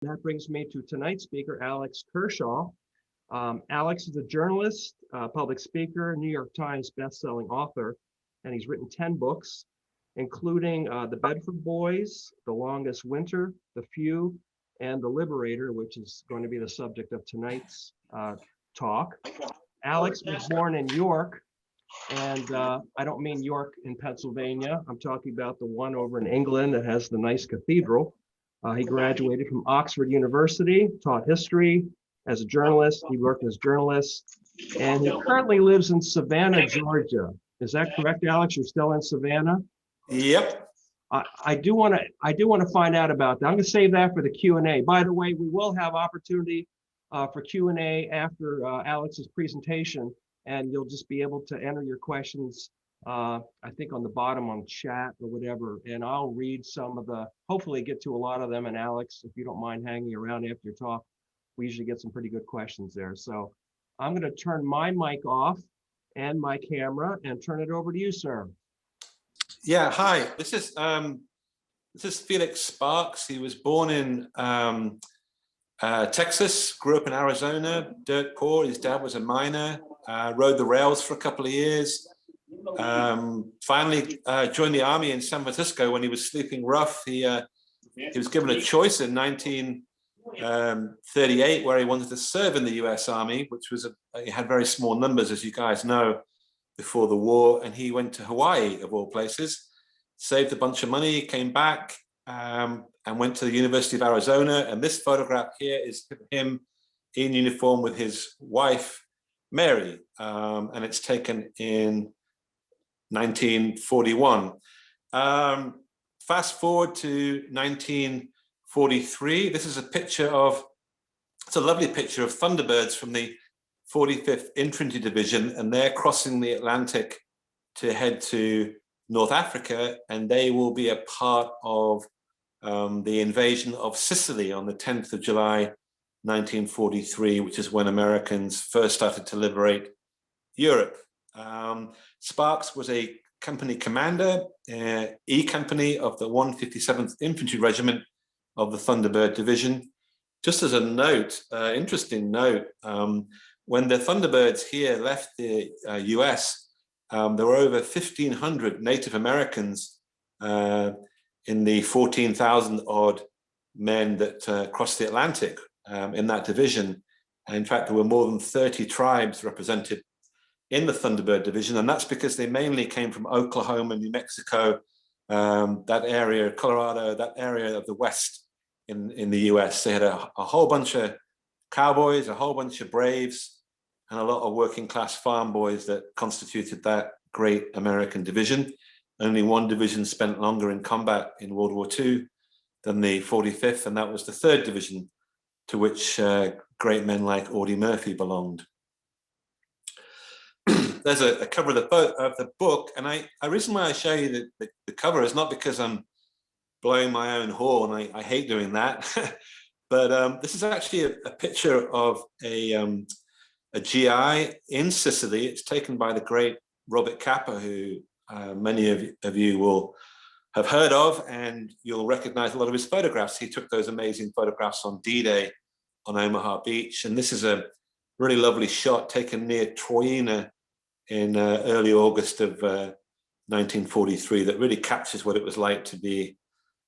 That brings me to tonight's speaker, Alex Kershaw. Alex is a journalist, public speaker, New York Times bestselling author, and he's written 10 books, including The Bedford Boys, The Longest Winter, The Few, and The Liberator, which is going to be the subject of tonight's talk. Alex was born in York, and I don't mean York in Pennsylvania. I'm talking about the one over in England that has the nice cathedral. He graduated from Oxford University, taught history as a journalist. He worked as a journalist, and he currently lives in Savannah, Georgia. Is that correct, Alex? You're still in Savannah? Yep. I do want to find out about that. I'm going to save that for the Q&A. By the way, we will have opportunity for Q&A after Alex's presentation, and you'll just be able to enter your questions, I think on the bottom on chat or whatever, and I'll read some of the, hopefully get to a lot of them. And Alex, if you don't mind hanging around after your talk, we usually get some pretty good questions there. So I'm going to turn my mic off and my camera and turn it over to you, sir. Yeah, hi. This is Felix Sparks. He was born in Texas, grew up in Arizona, dirt poor. His dad was a miner, rode the rails for a couple of years. Finally joined the army in San Francisco when he was sleeping rough. He was given a choice in 1938 where he wanted to serve in the U.S. Army, which was he had very small numbers, as you guys know, before the war, and he went to Hawaii, of all places, saved a bunch of money, came back, and went to the University of Arizona. And this photograph here is him in uniform with his wife, Mary, and it's taken in 1941. Fast forward to 1943. This is a picture of, it's a lovely picture of Thunderbirds from the 45th Infantry Division, and they're crossing the Atlantic to head to North Africa, and they will be a part of the invasion of Sicily on the 10th of July, 1943, which is when Americans first started to liberate Europe. Sparks was a company commander, E Company of the 157th Infantry Regiment of the Thunderbird Division. Just as a note, interesting note, when the Thunderbirds here left the US, there were over 1,500 Native Americans in the 14,000 odd men that crossed the Atlantic in that division. And in fact, there were more than 30 tribes represented in the Thunderbird Division, and that's because they mainly came from Oklahoma, New Mexico, that area, Colorado, that area of the West in the US. They had a whole bunch of cowboys, a whole bunch of braves, and a lot of working class farm boys that constituted that great American division. Only one division spent longer in combat in World War II than the 45th, and that was the 3rd Division, to which great men like Audie Murphy belonged. There's a cover of the book, and the reason why I show you the cover is not because I'm blowing my own horn. I hate doing that, but this is actually a picture of a GI in Sicily. It's taken by the great Robert Capa, who many of you will have heard of, and you'll recognize a lot of his photographs. He took those amazing photographs on D-Day on Omaha Beach, and this is a really lovely shot taken near Troina in early August of 1943 that really captures what it was like to be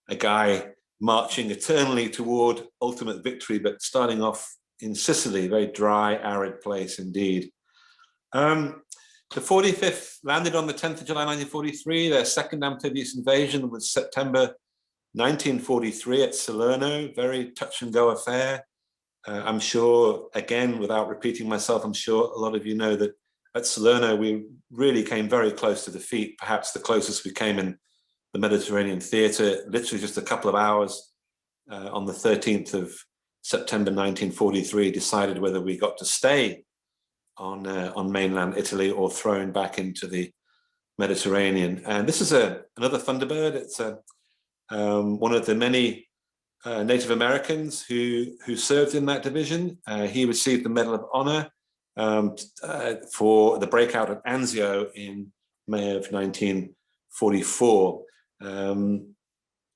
a guy marching eternally toward ultimate victory, but starting off in Sicily, a very dry, arid place indeed. The 45th landed on the 10th of July, 1943. Their second amphibious invasion was September 1943 at Salerno, very touch and go affair. I'm sure, again, without repeating myself, I'm sure a lot of you know that at Salerno, we really came very close to defeat, perhaps the closest we came in the Mediterranean theater, literally just a couple of hours on the 13th of September 1943, decided whether we got to stay on mainland Italy or thrown back into the Mediterranean. And this is another Thunderbird. It's one of the many Native Americans who served in that division. He received the Medal of Honor for the breakout at Anzio in May of 1944.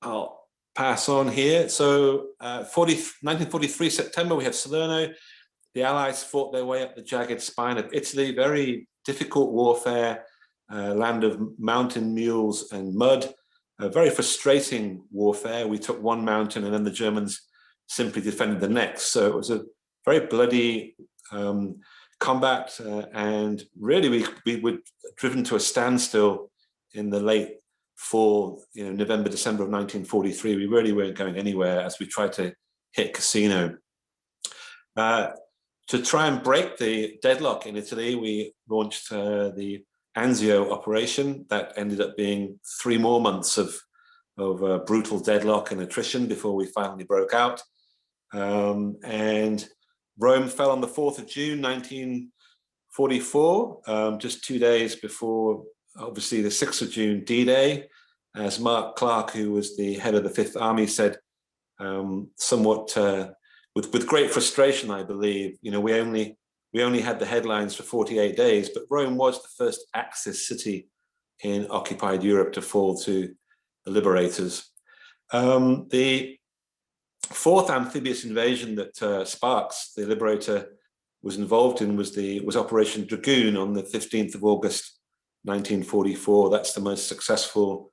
I'll pass on here. So 1943 September, we have Salerno. The Allies fought their way up the jagged spine of Italy, very difficult warfare, land of mountain mules and mud, a very frustrating warfare. We took one mountain and then the Germans simply defended the next. So it was a very bloody combat, and really we were driven to a standstill in the late fall, November, December of 1943. We really weren't going anywhere as we tried to hit Cassino. To try and break the deadlock in Italy, we launched the Anzio operation. That ended up being 3 more months of brutal deadlock and attrition before we finally broke out. And Rome fell on the 4th of June, 1944, just 2 days before, obviously, the 6th of June, D-Day. As Mark Clark, who was the head of the Fifth Army, said, somewhat with great frustration, I believe, we only had the headlines for 48 days, but Rome was the first Axis city in occupied Europe to fall to the liberators. The 4th amphibious invasion that Sparks, the Liberator, was involved in was Operation Dragoon on the 15th of August, 1944. That's the most successful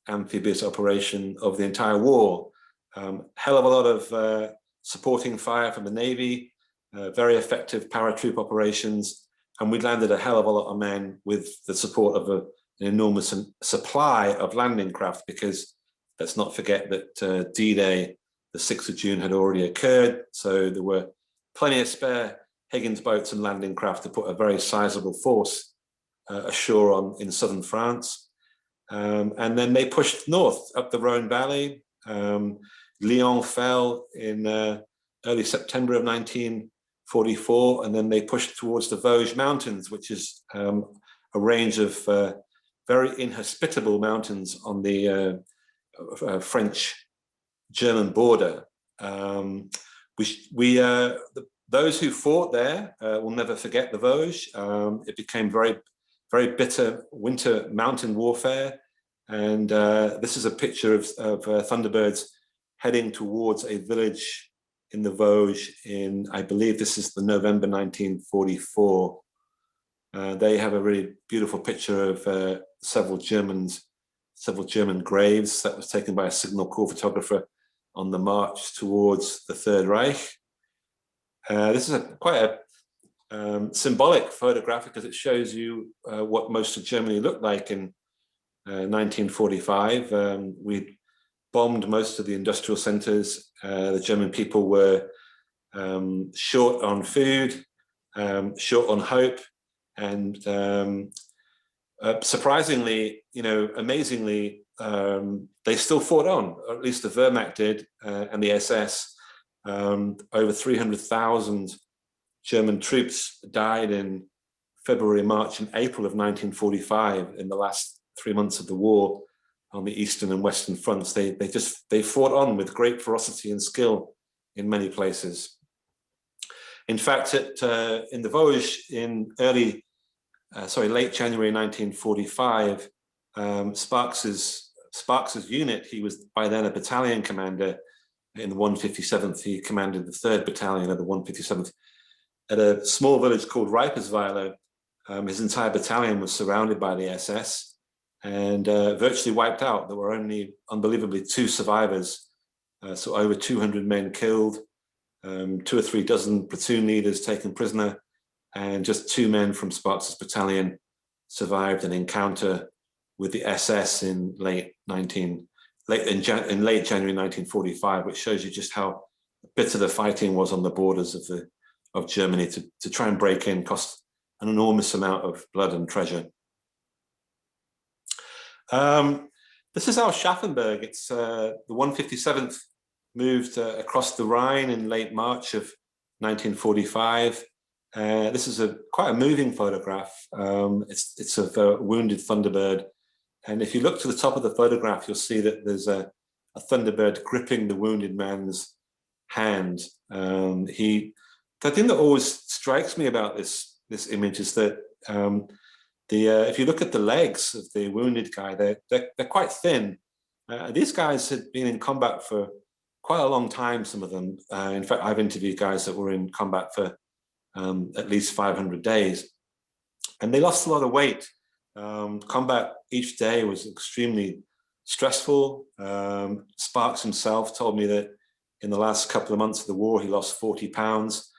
amphibious operation of the entire war. Hell of a lot of supporting fire from the Navy, very effective paratroop operations, and we landed a hell of a lot of men with the support of an enormous supply of landing craft, because let's not forget that D-Day, the 6th of June, had already occurred, so there were plenty of spare Higgins boats and landing craft to put a very sizable force ashore in southern France. And then they pushed north up the Rhone Valley. Lyon fell in early September of 1944, and then they pushed towards the Vosges Mountains, which is a range of very inhospitable mountains on the French-German border. Those who fought there will never forget the Vosges. It became very, very bitter winter mountain warfare, and this is a picture of Thunderbirds heading towards a village in the Vosges in, I believe this is the November 1944. They have a really beautiful picture of several German graves that was taken by a Signal Corps photographer on the march towards the Third Reich. This is quite a symbolic photograph, because it shows you what most of Germany looked like in 1945. We bombed most of the industrial centers. The German people were short on food, short on hope, and surprisingly, amazingly, they still fought on, or at least the Wehrmacht did, and the SS. Over 300,000 German troops died in February, March, and April of 1945 in the last 3 months of the war on the eastern and western fronts. They fought on with great ferocity and skill in many places. In fact, in the Vosges in late January 1945, Sparks's unit, he was by then a battalion commander in the 157th. He commanded the 3rd Battalion of the 157th. At a small village called Reipersweiler, his entire battalion was surrounded by the SS and virtually wiped out. There were only, unbelievably, 2 survivors, so over 200 men killed, 2 or 3 dozen platoon leaders taken prisoner, and just 2 men from Sparks's battalion survived an encounter with the SS in late January 1945, which shows you just how bitter the fighting was on the borders of Germany. To try and break in cost an enormous amount of blood and treasure. This is our Schaffenburg. It's the 157th moved across the Rhine in late March of 1945. This is quite a moving photograph. It's of a wounded Thunderbird. And if you look to the top of the photograph, you'll see that there's a Thunderbird gripping the wounded man's hand. The thing that always strikes me about this image is that if you look at the legs of the wounded guy, they're quite thin, These guys had been in combat for quite a long time, some of them. In fact, I've interviewed guys that were in combat for at least 500 days. And they lost a lot of weight. Combat each day was extremely stressful. Sparks himself told me that in the last couple of months of the war, he lost 40 pounds.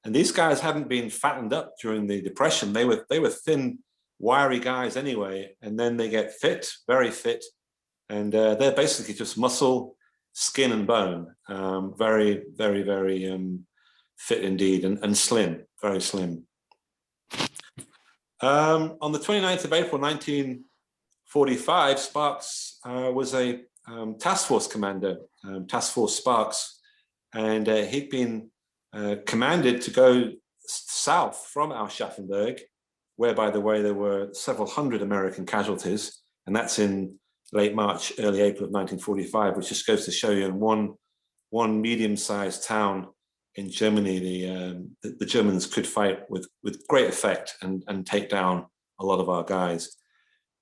And these guys hadn't been fattened up during the Depression. They were thin, wiry guys anyway. And then they get fit, very fit. And they're basically just muscle, skin and bone. Very, very, very fit indeed, and slim, very slim. On the 29th of April, 1945, Sparks was a task force commander, Task Force Sparks, and he'd been commanded to go south from Aschaffenburg, where, by the way, there were several hundred American casualties, and that's in late March, early April of 1945, which just goes to show you in one medium-sized town in Germany, the Germans could fight with great effect and take down a lot of our guys.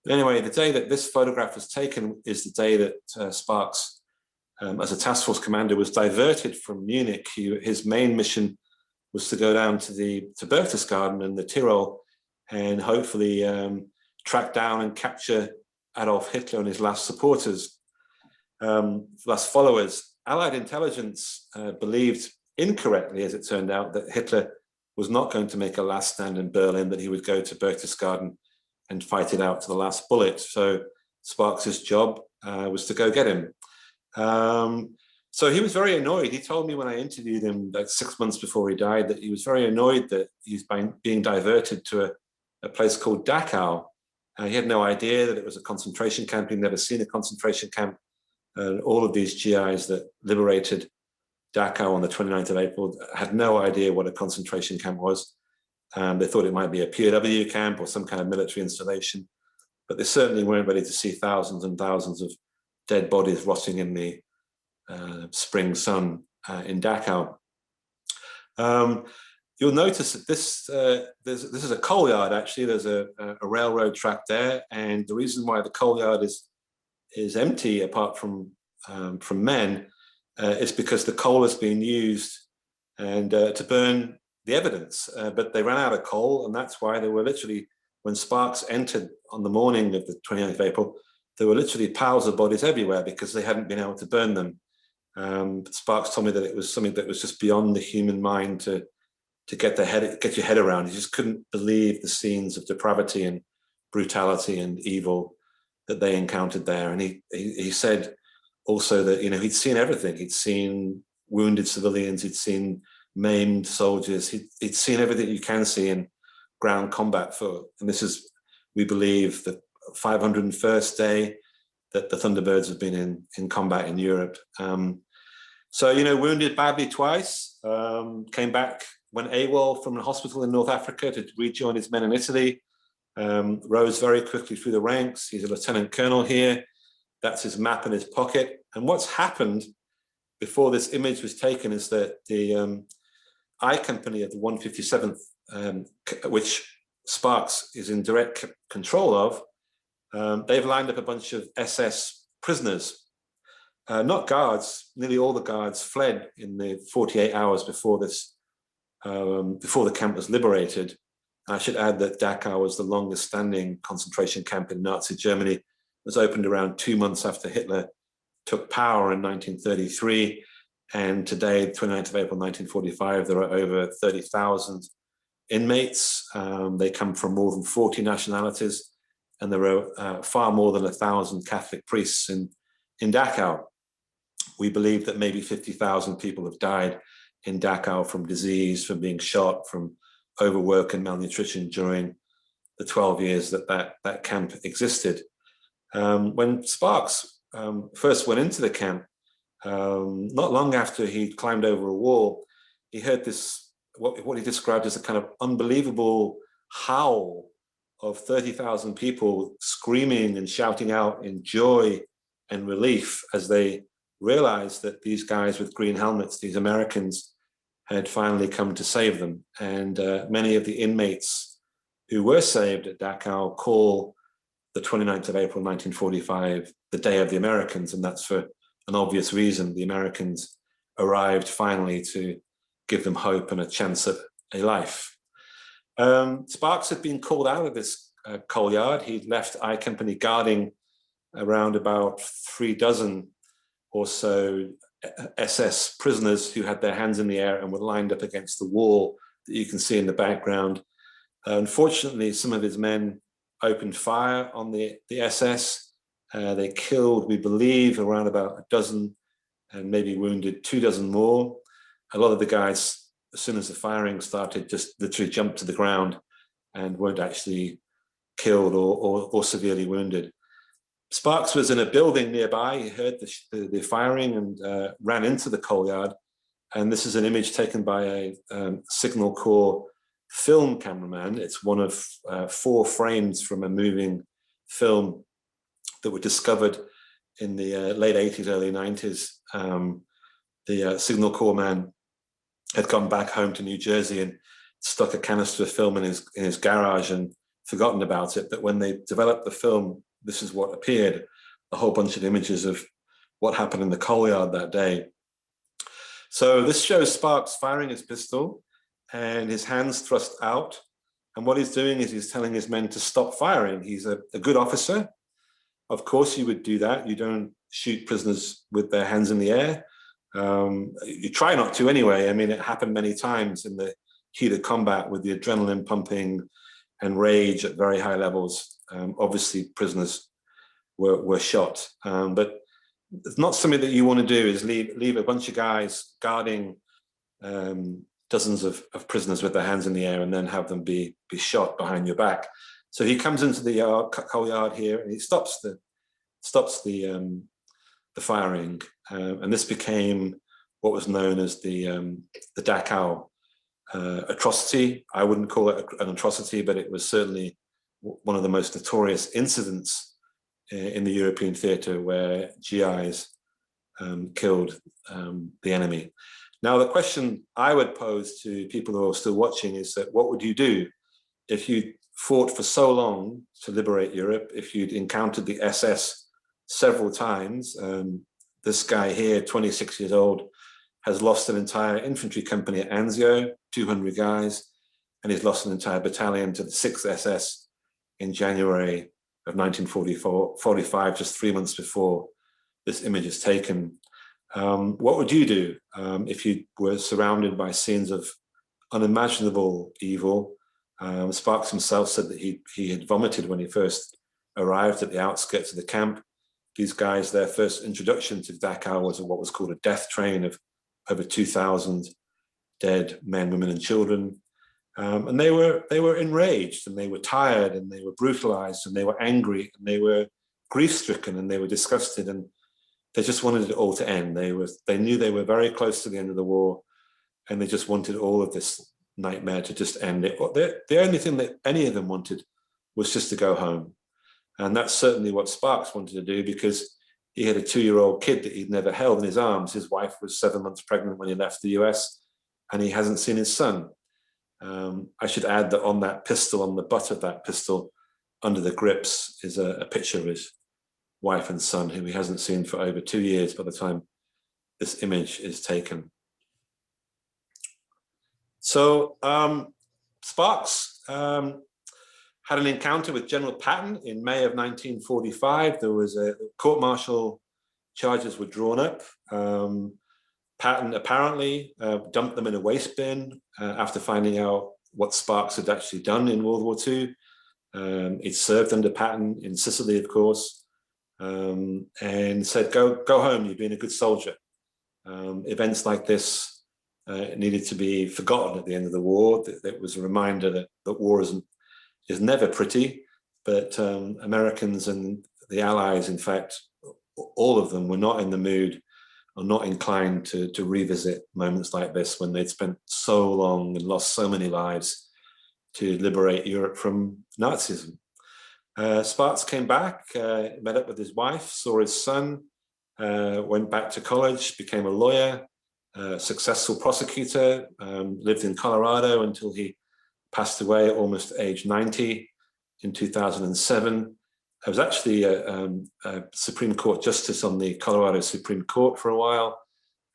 But anyway, the day that this photograph was taken is the day that Sparks, as a task force commander, was diverted from Munich. His main mission was to go down to Berchtesgaden in the Tyrol and hopefully track down and capture Adolf Hitler and his last supporters, last followers. Allied intelligence believed, incorrectly as it turned out, that Hitler was not going to make a last stand in Berlin, that he would go to Berchtesgaden and fight it out to the last bullet. So Sparks's job was to go get him. So he was very annoyed. He told me when I interviewed him, like 6 months before he died, that he was very annoyed that he's being diverted to a place called Dachau. He had no idea that it was a concentration camp. He'd never seen a concentration camp. All of these GIs that liberated Dachau on the 29th of April had no idea what a concentration camp was. They thought it might be a POW camp or some kind of military installation, but they certainly weren't ready to see thousands and thousands of dead bodies rotting in the spring sun in Dachau. You'll notice that this is a coal yard. Actually, there's a railroad track there, and the reason why the coal yard is empty, apart from men, is because the coal has been used and to burn the evidence. But they ran out of coal, and that's why there were literally, when Sparks entered on the morning of the 29th of April, there were literally piles of bodies everywhere because they hadn't been able to burn them. Sparks told me that it was something that was just beyond the human mind to get your head around. He just couldn't believe the scenes of depravity and brutality and evil that they encountered there. And he said also that, he'd seen everything. He'd seen wounded civilians, he'd seen maimed soldiers, he'd seen everything you can see in ground combat and this is, we believe, the 501st day that the Thunderbirds have been in combat in Europe. So, wounded badly twice, came back, went AWOL from a hospital in North Africa to rejoin his men in Italy, rose very quickly through the ranks. He's a lieutenant colonel here. That's his map in his pocket. And what's happened before this image was taken is that the I Company of the 157th, which Sparks is in direct control of, they've lined up a bunch of SS prisoners, not guards. Nearly all the guards fled in the 48 hours before this, before the camp was liberated. I should add that Dachau was the longest standing concentration camp in Nazi Germany. It was opened around 2 months after Hitler took power in 1933. And today, 29th of April, 1945, there are over 30,000 inmates. They come from more than 40 nationalities. And there are far more than 1,000 Catholic priests in Dachau. We believe that maybe 50,000 people have died in Dachau from disease, from being shot, from overwork and malnutrition during the 12 years that camp existed. When Sparks first went into the camp, not long after he climbed over a wall, he heard this, what he described as a kind of unbelievable howl of 30,000 people screaming and shouting out in joy and relief as they realized that these guys with green helmets, these Americans, had finally come to save them. And many of the inmates who were saved at Dachau call the 29th of April, 1945, the Day of the Americans, and that's for an obvious reason. The Americans arrived finally to give them hope and a chance at a life. Sparks had been called out of his coal yard. He'd left I Company guarding around about 3 dozen or so SS prisoners who had their hands in the air and were lined up against the wall that you can see in the background. Unfortunately, some of his men opened fire on the SS. They killed, we believe, around about 12 and maybe wounded 24 more. A lot of the guys, as soon as the firing started, just literally jumped to the ground and weren't actually killed or severely wounded. Sparks was in a building nearby. He heard the firing and ran into the coal yard. And this is an image taken by a Signal Corps film cameraman. It's one of 4 frames from a moving film that were discovered in the late 80s, early 90s. The Signal Corps man had gone back home to New Jersey and stuck a canister of film in his garage and forgotten about it. But when they developed the film, this is what appeared, a whole bunch of images of what happened in the coal yard that day. So this shows Sparks firing his pistol and his hands thrust out. And what he's doing is he's telling his men to stop firing. He's a good officer. Of course you would do that. You don't shoot prisoners with their hands in the air. You try not to anyway. I mean, it happened many times in the heat of combat with the adrenaline pumping and rage at very high levels. Obviously prisoners were shot, but it's not something that you want to do, is leave a bunch of guys guarding dozens of prisoners with their hands in the air and then have them be shot behind your back. So he comes into the coal yard here and he stops the firing, and this became what was known as the Dachau Atrocity. I wouldn't call it an atrocity, but it was certainly one of the most notorious incidents in the European theatre where GIs killed the enemy. Now, the question I would pose to people who are still watching is that what would you do if you fought for so long to liberate Europe, if you'd encountered the SS several times? This guy here, 26 years old, has lost an entire infantry company at Anzio, 200 guys, and he's lost an entire battalion to the 6th SS in January of 1945, just 3 months before this image is taken. What would you do if you were surrounded by scenes of unimaginable evil? Sparks himself said that he had vomited when he first arrived at the outskirts of the camp. These guys, their first introduction to Dachau was what was called a death train of over 2,000 dead men, women, and children. And they were enraged, and they were tired, and they were brutalized, and they were angry, and they were grief-stricken, and they were disgusted, and they just wanted it all to end. They knew they were very close to the end of the war, and they just wanted all of this nightmare to just end. The only thing that any of them wanted was just to go home. And that's certainly what Sparks wanted to do, because he had a 2-year-old kid that he'd never held in his arms. His wife was 7 months pregnant when he left the US, and he hasn't seen his son. I should add that on that pistol, on the butt of that pistol, under the grips, is a picture of his wife and son, who he hasn't seen for over 2 years by the time this image is taken. So Sparks had an encounter with General Patton in May of 1945. There was a court-martial, charges were drawn up. Patton apparently dumped them in a waste bin after finding out what Sparks had actually done in World War II. He'd served under Patton in Sicily, of course, and said, go home, you've been a good soldier. Events like this needed to be forgotten at the end of the war. It was a reminder that war is never pretty, but Americans and the Allies, in fact, all of them were not in the mood or not inclined to revisit moments like this, when they'd spent so long and lost so many lives to liberate Europe from Nazism. Sparks came back, met up with his wife, saw his son, went back to college, became a lawyer, successful prosecutor, lived in Colorado until he passed away at almost age 90 in 2007. I was actually a Supreme Court Justice on the Colorado Supreme Court for a while,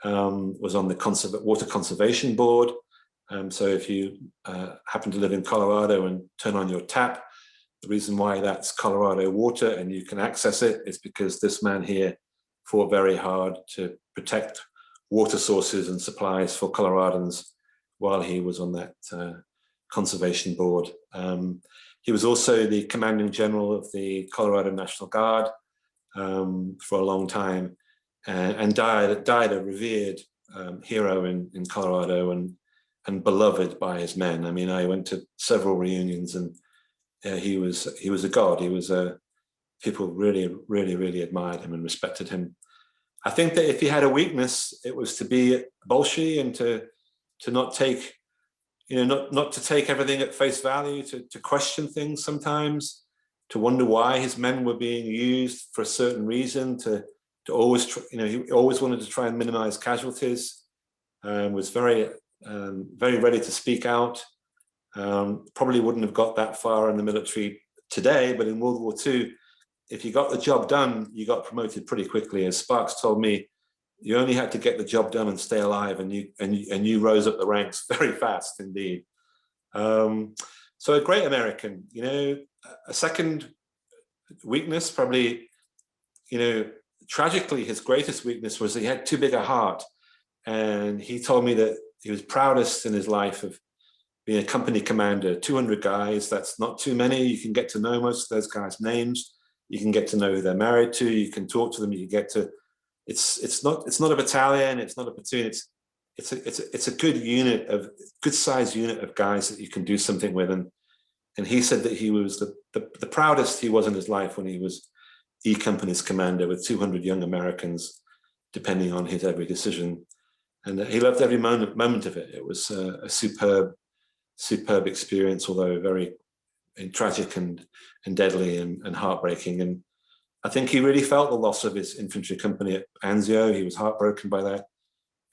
was on the Water Conservation Board. So if you happen to live in Colorado and turn on your tap, the reason why that's Colorado water and you can access it is because this man here fought very hard to protect water sources and supplies for Coloradans while he was on that conservation board. He was also the commanding general of the Colorado National Guard for a long time, and died a revered hero in Colorado and beloved by his men. I mean, I went to several reunions, and he was a god. He was people really admired him and respected him. I think that if he had a weakness, it was to be bolshy and to not take, not to take everything at face value, to question things sometimes, to wonder why his men were being used for a certain reason, to always, he always wanted to try and minimize casualties, was very ready to speak out. Probably wouldn't have got that far in the military today, but in World War II, if you got the job done, you got promoted pretty quickly. As Sparks told me, you only had to get the job done and stay alive, and you rose up the ranks very fast indeed. So a great American. A second weakness, probably, tragically, his greatest weakness was that he had too big a heart. And he told me that he was proudest in his life of being a company commander. 200 guys, that's not too many. You can get to know most of those guys' names. You can get to know who they're married to. You can talk to them. You can get to. It's not a battalion. It's not a platoon. It's a good sized unit of guys that you can do something with. And he said that he was the proudest he was in his life when he was E Company's commander with 200 young Americans, depending on his every decision. And he loved every moment of it. It was a superb experience, although very tragic and deadly and heartbreaking. And I think he really felt the loss of his infantry company at Anzio. He was heartbroken by that.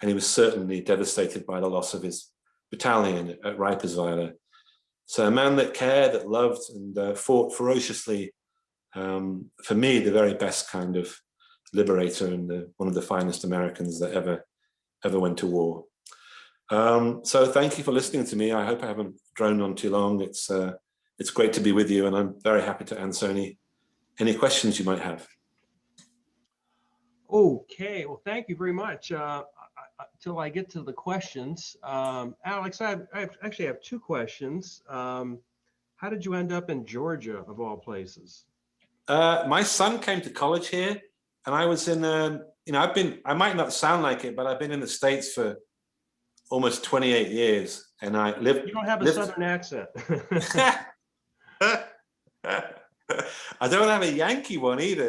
And he was certainly devastated by the loss of his battalion at Reipersweiler. So a man that cared, that loved, and fought ferociously. For me, the very best kind of liberator, and one of the finest Americans that ever went to war. So thank you for listening to me. I hope I haven't droned on too long. It's great to be with you, and I'm very happy to answer any questions you might have. Okay, well, thank you very much. Till I get to the questions, Alex, I actually have two questions. How did you end up in Georgia, of all places? My son came to college here, and I was in, I might not sound like it, but I've been in the States for almost 28 years, and I lived. You don't have a Southern accent. I don't have a Yankee one either,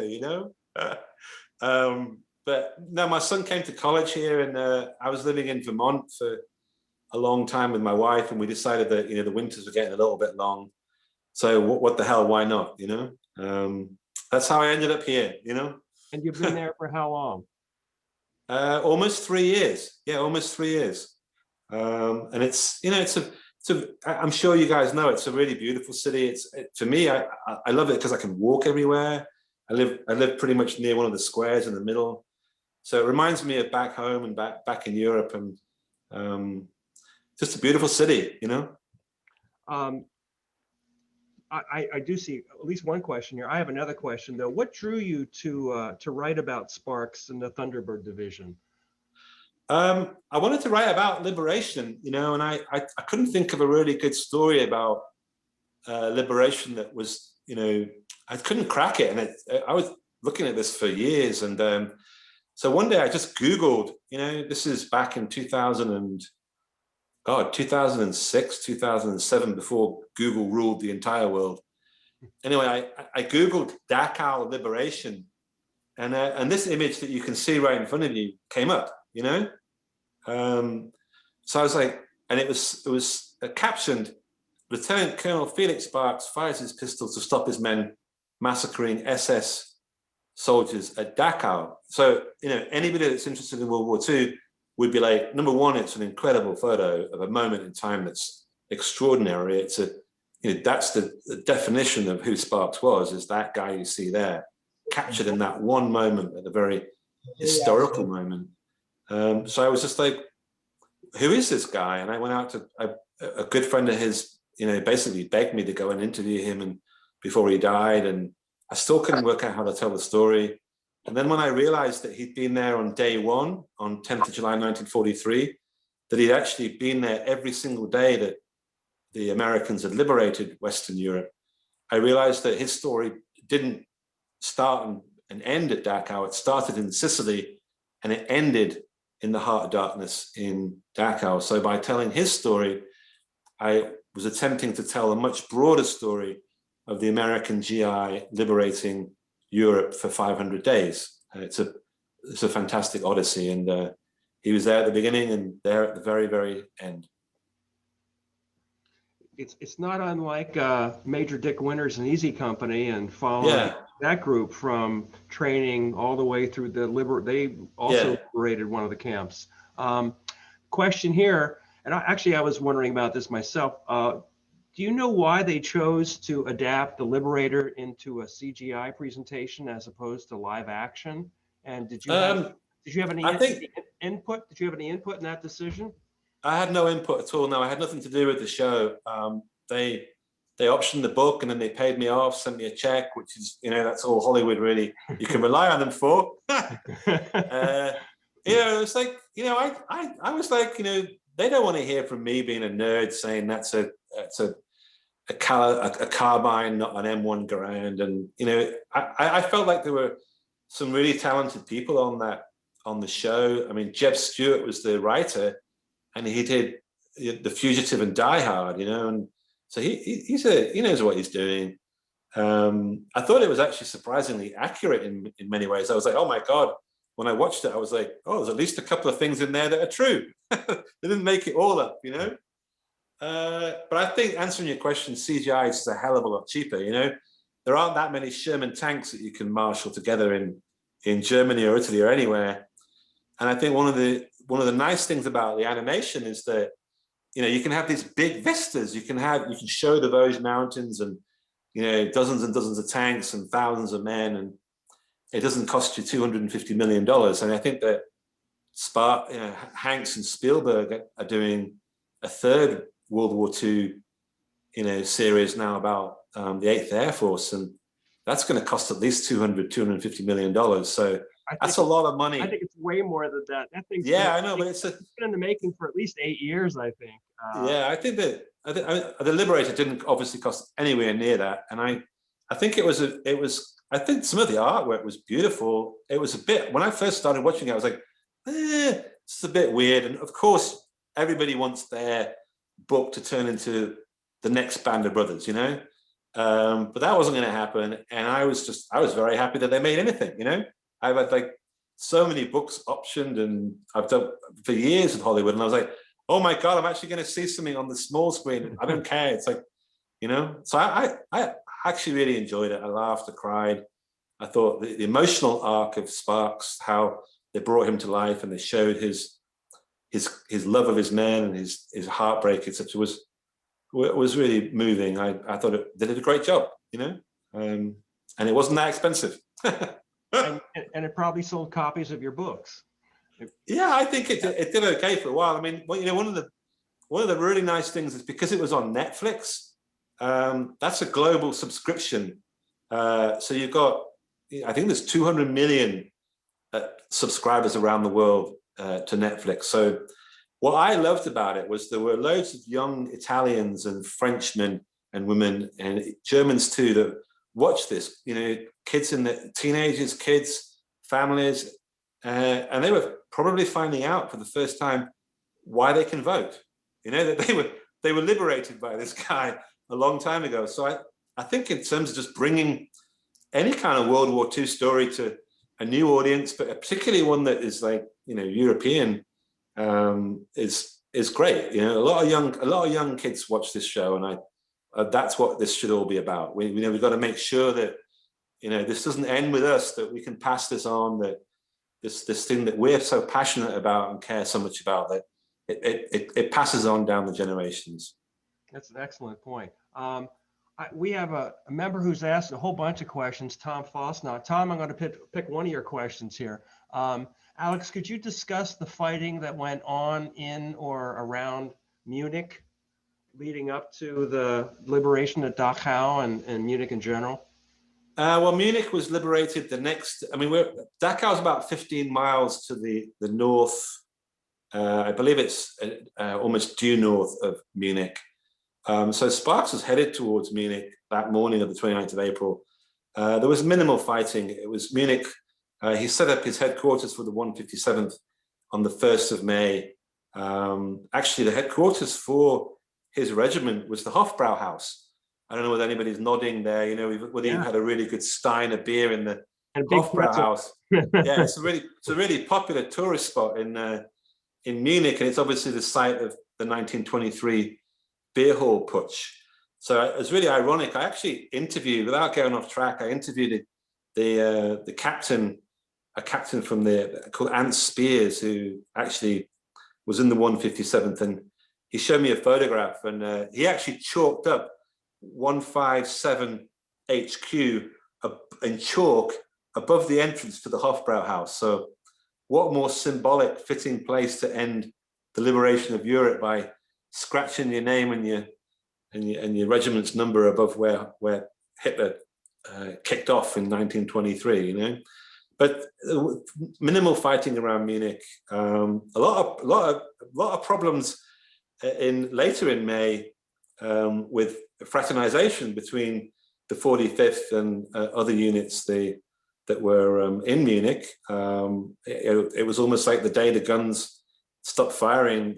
but no, my son came to college here, and I was living in Vermont for a long time with my wife, and we decided that the winters were getting a little bit long, so what the hell, why not? That's how I ended up here. And you've been there for how long? Almost 3 years. Yeah, almost 3 years. And it's I'm sure you guys know, it's a really beautiful city. To me, I love it because I can walk everywhere. I live pretty much near one of the squares in the middle. So it reminds me of back home and back in Europe, and just a beautiful city, I do see at least one question here. I have another question though. What drew you to write about Sparks and the Thunderbird Division? I wanted to write about liberation, and I couldn't think of a really good story about liberation that was, I couldn't crack it. And I was looking at this for years. And so one day I just Googled, this is back in 2006, 2007, before Google ruled the entire world. Anyway, I Googled Dachau liberation, and this image that you can see right in front of you came up, So I was like, and it was captioned, Lieutenant Colonel Felix Sparks fires his pistol to stop his men massacring SS soldiers at Dachau. So, anybody that's interested in World War II would be like, number one, it's an incredible photo of a moment in time that's extraordinary. It's that's the definition of who Sparks was, is that guy you see there, captured in that one moment, at a very historical moment. So I was just like, who is this guy? And I went out to a good friend of his, basically begged me to go and interview him, and before he died, and I still couldn't work out how to tell the story. And then when I realized that he'd been there on day one, on 10th of July 1943, that he'd actually been there every single day that the Americans had liberated Western Europe, I realized that his story didn't start and end at Dachau. It started in Sicily and it ended in the heart of darkness in Dachau. So by telling his story, I was attempting to tell a much broader story of the American GI liberating Europe for 500 days. It's a fantastic odyssey, and he was there at the beginning and there at the very, very end. It's not unlike Major Dick Winters and Easy Company, and following that group from training all the way through they also liberated one of the camps. Question here, and I was wondering about this myself. Do you know why they chose to adapt the Liberator into a CGI presentation as opposed to live action? And did you have any input? Did you have any input in that decision? I had no input at all. No, I had nothing to do with the show. They optioned the book and then they paid me off, sent me a check, which is, that's all Hollywood really you can rely on them for. It's like, I was like, they don't want to hear from me being a nerd saying that's a carbine, not an M1 Garand. And, I felt like there were some really talented people on the show. I mean, Jeb Stewart was the writer, and he did The Fugitive and Die Hard, and so he knows what he's doing. I thought it was actually surprisingly accurate in many ways. I was like, oh my God, when I watched it, I was like, oh, there's at least a couple of things in there that are true. They didn't make it all up, But I think, answering your question, CGI is a hell of a lot cheaper, There aren't that many Sherman tanks that you can marshal together in Germany or Italy or anywhere. And I think one of the nice things about the animation is that, you can have these big vistas. You can show the Vosges Mountains and, dozens and dozens of tanks and thousands of men, and it doesn't cost you $250 million. And I think that Hanks and Spielberg are doing a third World War II, series now about the 8th Air Force, and that's going to cost at least $250 million. So that's a lot of money. I think it's way more than that. That thing's I know, but it's been in the making for at least 8 years, I think. I think that the Liberator didn't obviously cost anywhere near that, and I think it was. I think some of the artwork was beautiful. It was a bit, when I first started watching it, I was like, it's a bit weird. And of course, everybody wants their book to turn into the next Band of Brothers, but that wasn't going to happen. And I was very happy that they made anything, I've had like so many books optioned, and I've done for years with Hollywood, and I was like, oh my God, I'm actually going to see something on the small screen. I don't care. It's like, so I actually really enjoyed it. I laughed, I cried. I thought the emotional arc of Sparks, how they brought him to life and they showed his love of his men and his heartbreak, etc., was really moving. I thought they did a great job, and it wasn't that expensive. and it probably sold copies of your books. Yeah, I think it did okay for a while. I mean, one of the really nice things is because it was on Netflix. That's a global subscription. So you've got, I think there's 200 million subscribers around the world to Netflix. So what I loved about it was there were loads of young Italians and Frenchmen and women and Germans too that watched this, kids in the teenagers, kids, families, and they were probably finding out for the first time why they can vote, that they were liberated by this guy a long time ago. So I think in terms of just bringing any kind of World War II story to a new audience, but particularly one that is like, European, is great. A lot of young kids watch this show, and that's what this should all be about. We've got to make sure that, this doesn't end with us, that we can pass this on, that this thing that we're so passionate about and care so much about, that it passes on down the generations. That's an excellent point. We have a member who's asked a whole bunch of questions, Tom Fosnaugh. Tom, I'm going to pick one of your questions here. Alex, could you discuss the fighting that went on in or around Munich leading up to the liberation of Dachau and Munich in general? Well, Munich was liberated the next, I mean, Dachau is about 15 miles to the north. I believe it's almost due north of Munich. So Sparks was headed towards Munich that morning of the 29th of April. There was minimal fighting. It was Munich. He set up his headquarters for the 157th on the 1st of May. Actually, the headquarters for his regiment was the Hofbrauhaus. I don't know whether anybody's nodding there. You know, whether you had a really good stein of beer in the Hofbrauhaus. Yeah, it's a really popular tourist spot in Munich, and it's obviously the site of the 1923 beer hall putsch. So it was really ironic. I actually interviewed, without going off track, I interviewed the captain, a captain from called Ant Spears, who actually was in the 157th, and he showed me a photograph, and he actually chalked up 157 HQ in chalk above the entrance to the Hofbrauhaus. So what more symbolic, fitting place to end the liberation of Europe by scratching your name and your regiment's number above where Hitler kicked off in 1923, you know. But minimal fighting around Munich. A lot of problems later in May with fraternization between the 45th and other units that were in Munich. It was almost like the day the guns stopped firing.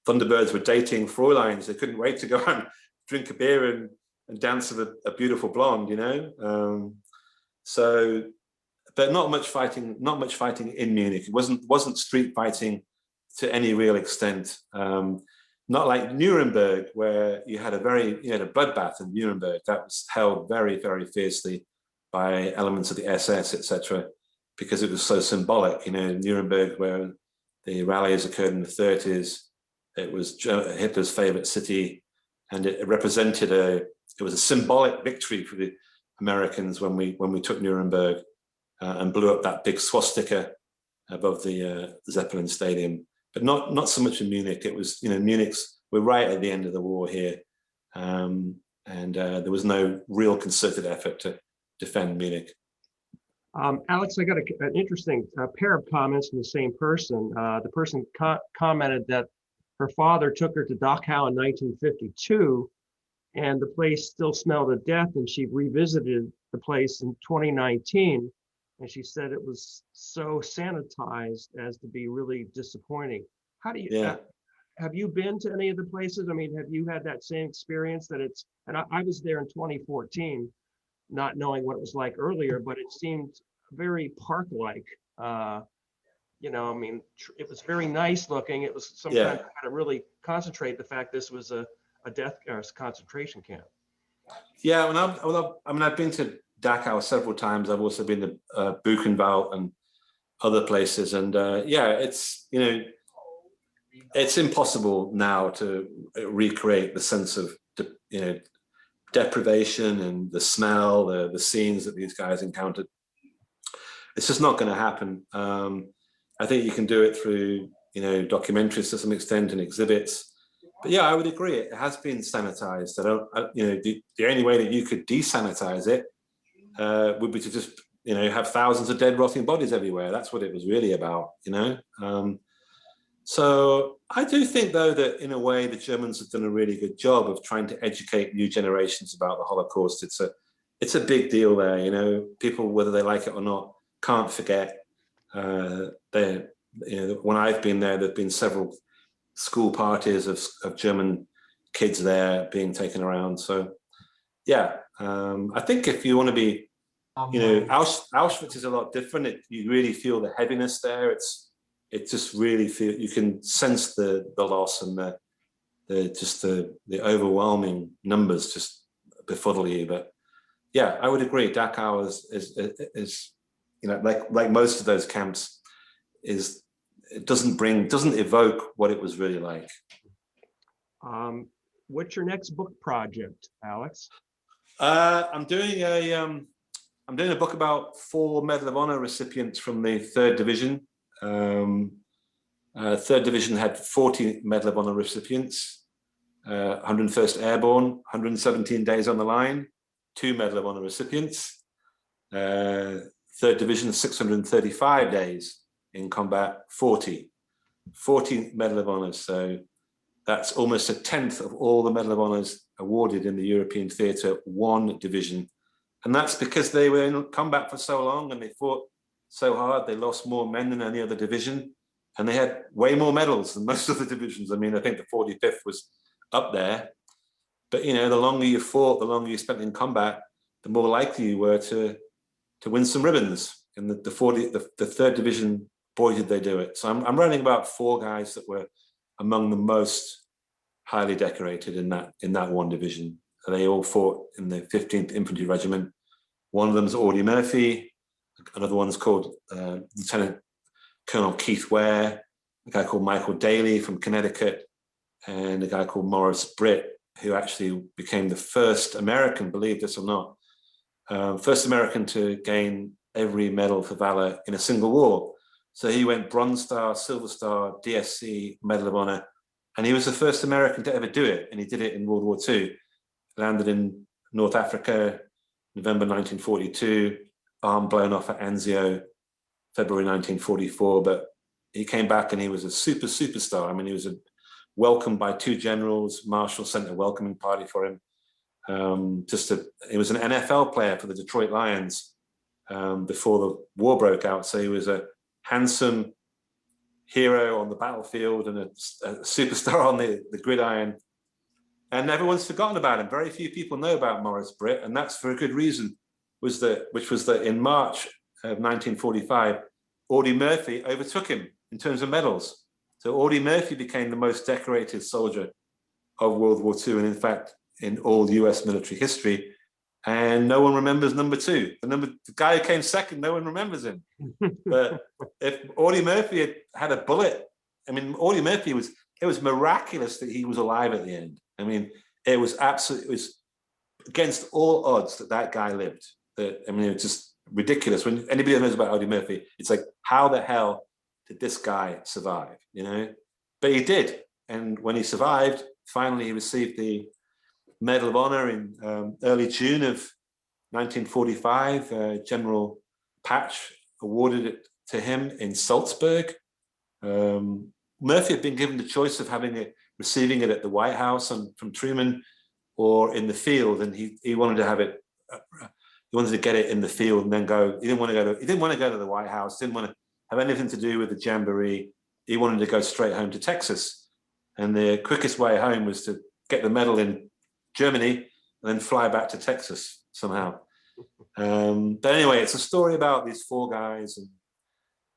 Thunderbirds were dating Fräuleins. They couldn't wait to go and drink a beer and dance with a beautiful blonde, you know. But not much fighting in Munich. It wasn't street fighting to any real extent. Not like Nuremberg, where you had a bloodbath in Nuremberg that was held very, very fiercely by elements of the SS, etc., because it was so symbolic. You know, Nuremberg, where the rallies occurred in the 30s, it was Hitler's favorite city, and it represented it was a symbolic victory for the Americans when we took Nuremberg and blew up that big swastika above the Zeppelin Stadium. But not so much in Munich. It was, you know, we're right at the end of the war here, and there was no real concerted effort to defend Munich. Alex, I got an interesting pair of comments from the same person. The person commented that her father took her to Dachau in 1952, and the place still smelled of death, and she revisited the place in 2019, and she said it was so sanitized as to be really disappointing. How do you, have you been to any of the places? I mean, have you had that same experience that and I was there in 2014, not knowing what it was like earlier, but it seemed very park-like. You know, I mean, it was very nice looking. It was sometimes to really concentrate the fact this was a death or concentration camp. Yeah, I've been to Dachau several times. I've also been to Buchenwald and other places, and it's, you know, it's impossible now to recreate the sense of, you know, deprivation and the smell, the scenes that these guys encountered. It's just not going to happen. I think you can do it through, you know, documentaries to some extent and exhibits. But yeah, I would agree. It has been sanitized. You know, the only way that you could desanitize it would be to just, you know, have thousands of dead, rotting bodies everywhere. That's what it was really about, you know. So I do think, though, that in a way the Germans have done a really good job of trying to educate new generations about the Holocaust. It's a big deal there, you know. People, whether they like it or not, can't forget. You know, when I've been there, there've been several school parties of German kids there being taken around. So yeah, I think if you want to be, you know, Auschwitz is a lot different. You really feel the heaviness there. It just really you can sense the loss and the overwhelming numbers just befuddle you. But yeah, I would agree. Dachau is you know, like most of those camps, it doesn't evoke what it was really like. What's your next book project, Alex? I'm doing a book about 4 Medal of Honor recipients from the 3rd Division. 3rd Division had 40 Medal of Honor recipients, 101st Airborne, 117 days on the line, 2 Medal of Honor recipients. 3rd Division, 635 days in combat, 40 Medal of Honors. So that's almost a tenth of all the Medal of Honors awarded in the European theatre, 1 division. And that's because they were in combat for so long and they fought so hard, they lost more men than any other division. And they had way more medals than most of the divisions. I mean, I think the 45th was up there. But, you know, the longer you fought, the longer you spent in combat, the more likely you were to win some ribbons. And the 3rd Division, boy, did they do it. So I'm writing about 4 guys that were among the most highly decorated in that 1 division. They all fought in the 15th Infantry Regiment. One of them is Audie Murphy. Another one's called Lieutenant Colonel Keith Ware, a guy called Michael Daly from Connecticut, and a guy called Morris Britt, who actually became the first American, believe this or not, first American to gain every medal for valor in a single war. So he went Bronze Star, Silver Star, DSC, Medal of Honor, and he was the first American to ever do it, and he did it in World War II. Landed in North Africa, November 1942, arm blown off at Anzio, February 1944, but he came back and he was a superstar. I mean, he was welcomed by 2 generals. Marshall sent a welcoming party for him. He was an NFL player for the Detroit Lions before the war broke out. So he was a handsome hero on the battlefield and a superstar on the gridiron. And everyone's forgotten about him. Very few people know about Morris Britt, and that's for a good reason, which was that in March of 1945, Audie Murphy overtook him in terms of medals. So Audie Murphy became the most decorated soldier of World War II, and in fact, in all US military history. And no one remembers number 2. The guy who came second, no one remembers him. But if Audie Murphy had a bullet, I mean, Audie Murphy it was miraculous that he was alive at the end. I mean, it was against all odds that guy lived. I mean, it was just ridiculous. When anybody knows about Audie Murphy, it's like, how the hell did this guy survive, you know? But he did. And when he survived, finally he received the Medal of Honor in early June of 1945. General Patton awarded it to him in Salzburg. Murphy had been given the choice of receiving it at the White House from Truman or in the field, and he wanted to have it. He wanted to get it in the field and then go. He didn't want to go to the White House. Didn't want to have anything to do with the jamboree. He wanted to go straight home to Texas, and the quickest way home was to get the medal in Germany and then fly back to Texas somehow. But anyway, it's a story about these 4 guys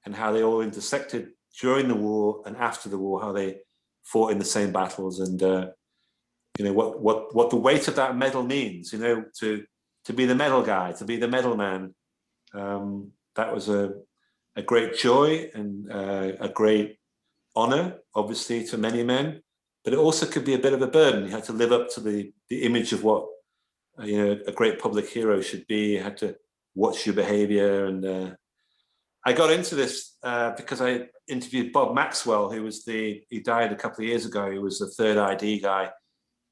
and how they all intersected during the war and after the war, how they fought in the same battles, and you know what the weight of that medal means. You know, to be the medal guy, to be the medal man. That was a great joy and a great honor, obviously, to many men. But it also could be a bit of a burden. You had to live up to the image of what a great public hero should be. You had to watch your behavior, and I got into this because I interviewed Bob Maxwell, he died a couple of years ago. He was the 3rd ID guy.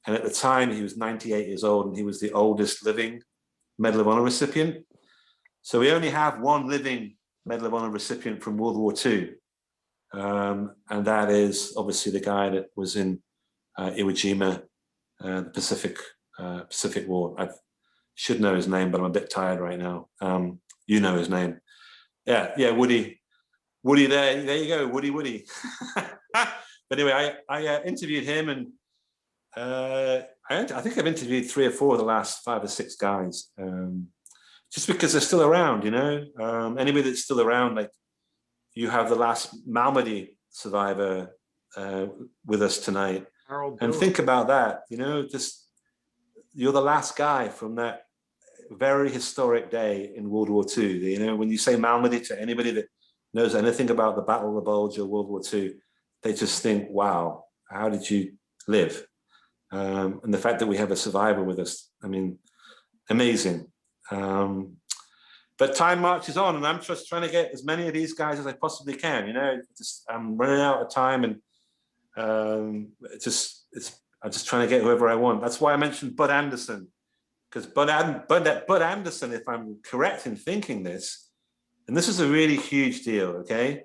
And at the time, he was 98 years old, and he was the oldest living Medal of Honor recipient. So we only have 1 living Medal of Honor recipient from World War II. And that is obviously the guy that was in Iwo Jima, the Pacific War. I should know his name, but I'm a bit tired right now. You know his name. Yeah, Woody, there you go, Woody. But anyway, I interviewed him, and I think I've interviewed 3 or 4 of the last 5 or 6 guys, just because they're still around, you know. Anybody that's still around, like you have the last Malmedy survivor with us tonight, and think about that, you know, just you're the last guy from that very historic day in World War II. You know, when you say Malmedy to anybody that knows anything about the Battle of the Bulge or World War II, they just think, wow, how did you live? And the fact that we have a survivor with us, I mean, amazing. But time marches on, and I'm just trying to get as many of these guys as I possibly can. You know, I'm running out of time, and I'm just trying to get whoever I want. That's why I mentioned Bud Anderson, because Bud Anderson, if I'm correct in thinking this, and this is a really huge deal, okay?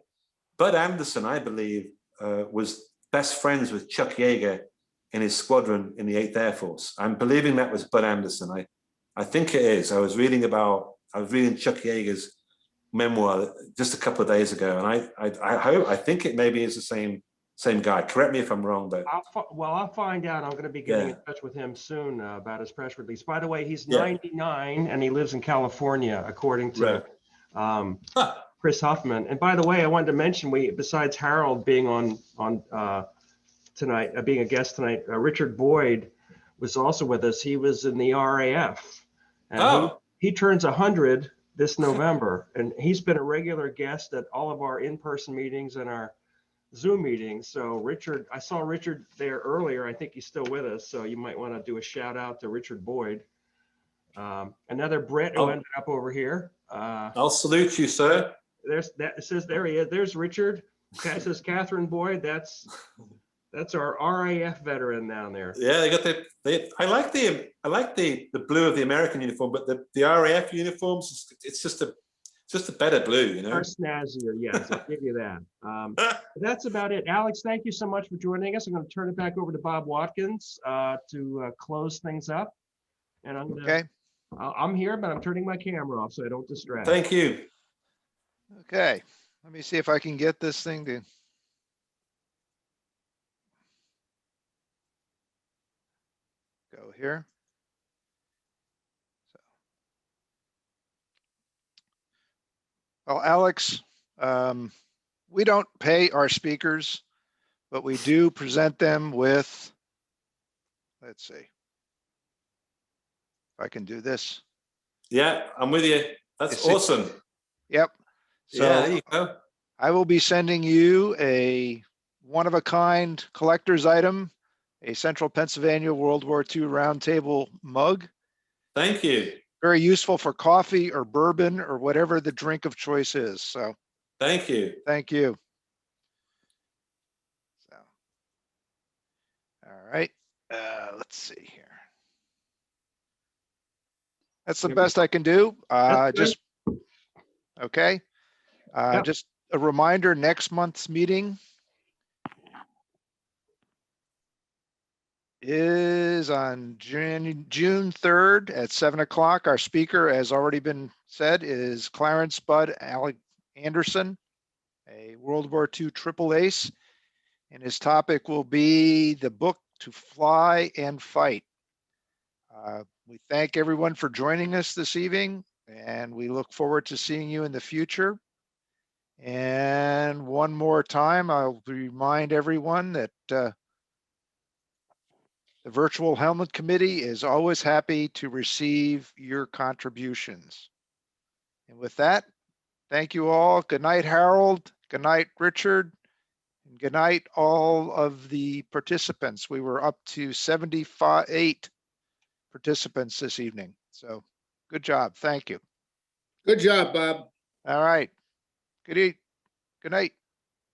Bud Anderson, I believe, was best friends with Chuck Yeager in his squadron in the 8th Air Force. I'm believing that was Bud Anderson. I think it is. I was reading Chuck Yeager's memoir just a couple of days ago, and I think it maybe is the same guy. Correct me if I'm wrong, but I'll find out. I'm going to be getting in touch with him soon about his press release. By the way, he's 99 and he lives in California, according to Chris Huffman. And by the way, I wanted to mention, besides Harold being on tonight, being a guest tonight, Richard Boyd was also with us. He was in the RAF, and he turns 100 this November, and he's been a regular guest at all of our in-person meetings and our Zoom meetings. So Richard, I saw Richard there earlier. I think he's still with us, so you might want to do a shout out to Richard Boyd. Another Brit who ended up over here. I'll salute you, sir. It says there he is. There's Richard. That says Catherine Boyd. That's our RAF veteran down there. Yeah, they got I like the blue of the American uniform, but the RAF uniforms, it's just a better blue, you know. Are snazzier, yes, I'll give you that. That's about it. Alex, thank you so much for joining us. I'm going to turn it back over to Bob Watkins to close things up. And I'm here, but I'm turning my camera off so I don't distract. Thank you. Okay, let me see if I can get this thing to. Go here. Well, Alex, we don't pay our speakers, but we do present them with, let's see, if I can do this. Yeah, I'm with you. That's awesome. Yep. So yeah, there you go. I will be sending you a one-of-a-kind collector's item, a Central Pennsylvania World War II Roundtable mug. Thank you. Very useful for coffee or bourbon or whatever the drink of choice is. So thank you. Thank you. So, all right. Let's see here. That's the best I can do. Just okay. Just a reminder, next month's meeting is on June 3rd at 7 o'clock. Our speaker, has already been said, is Clarence Bud Alex Anderson, a World War II triple ace, and his topic will be the book To Fly and Fight. We thank everyone for joining us this evening, and we look forward to seeing you in the future. And one more time, I'll remind everyone that the Virtual Helmet Committee is always happy to receive your contributions. And with that, thank you all. Good night, Harold. Good night, Richard. And good night, all of the participants. We were up to 78 participants this evening. So good job. Thank you. Good job, Bob. All right. Good night.